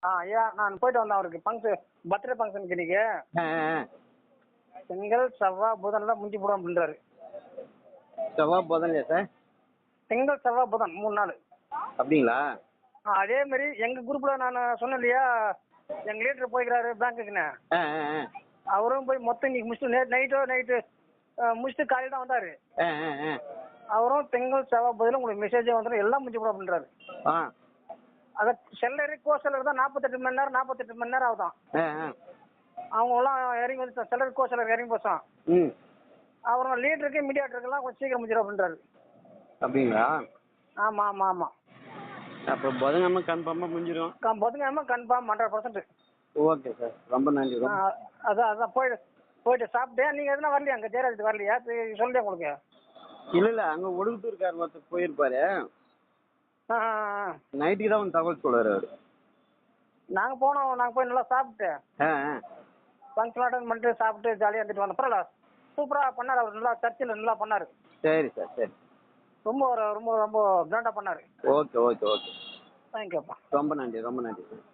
ஐயா நான் போயிட்டு வந்தேன் அவருக்கு ஃபங்க்ஷன் பர்த்டே ஃபங்க்ஷனுக்கு இன்னைக்கு. திங்கள் செவ்வாய் புதன்லாம் முடிஞ்சு போடும் அப்படின்றாரு. செவ்வாய் புதன்லையா சார்? திங்கள் செவ்வாய் புதன் 3 நாள். அப்படிங்களா? அதே மாதிரி எங்க குரூப்ல நான் சொன்னேன் இல்லையா, எங்க லீடர் போய்க்கிறாரு பேங்க்குக்குன்னு. அவரும் போய் மொத்தம் இன்னைக்கு முடிச்சுட்டு நைட்டு முடிச்சுட்டு காலையில் தான் வந்தாரு. அவரும் திங்கள் செவ்வாய் புதன் உங்களுக்கு மெசேஜே வந்துடும் எல்லாம் முடிஞ்சு போடும் அப்படின்றாரு. அதை செல்லரி கோ செல்லர் தான் 48 மணி நேரம் 48 மணி நேரம் ஆகுதான். அவங்க எல்லாம் இறங்கி வந்து செல்லர் கோ செல்லர் இறங்கி போச்சான். அவரும் லீடருக்கு மீடியாட்டருக்கெல்லாம் கொஞ்சம் சீக்கிரம் முடிச்சிடும் அப்படின்றாரு. அப்படிங்களா? ஆமா ஆமா ஆமா. அப்போ புதன்கிழமை கன்ஃபார்மாக முடிஞ்சிடும். புதன்கிழமை கன்ஃபார்ம் 100%. ஓகே சார், ரொம்ப நன்றி. அதான் போயிட்டு சாப்பிட்டேன். நீங்க எதுனா வரலையா அங்கே ஜெயராஜ் வரலையா சொல்லியா உங்களுக்கு? இல்லை அங்கே ஒடுக்குத்தூர்கார் ஒருத்தர் போயிருப்பாரு. நைட்டுக்கு தான் வந்து தகவல் சொல்லுவார் அவர். நாங்கள் போய் நல்லா சாப்பிட்டு ஃபங்க்ஷன் அட்டன் பண்ணிட்டு சாப்பிட்டு ஜாலியாக இருந்துட்டு வந்தோம். பரவாயில்ல, சூப்பராக பண்ணார் அவர். நல்லா சர்ச்சில் நல்லா பண்ணார். சரி சார், சரி. ரொம்ப ரொம்ப ரொம்ப கிராண்டாக பண்ணார். Okay okay okay. தேங்க்யூப்பா. ரொம்ப நன்றி, ரொம்ப நன்றி சார்.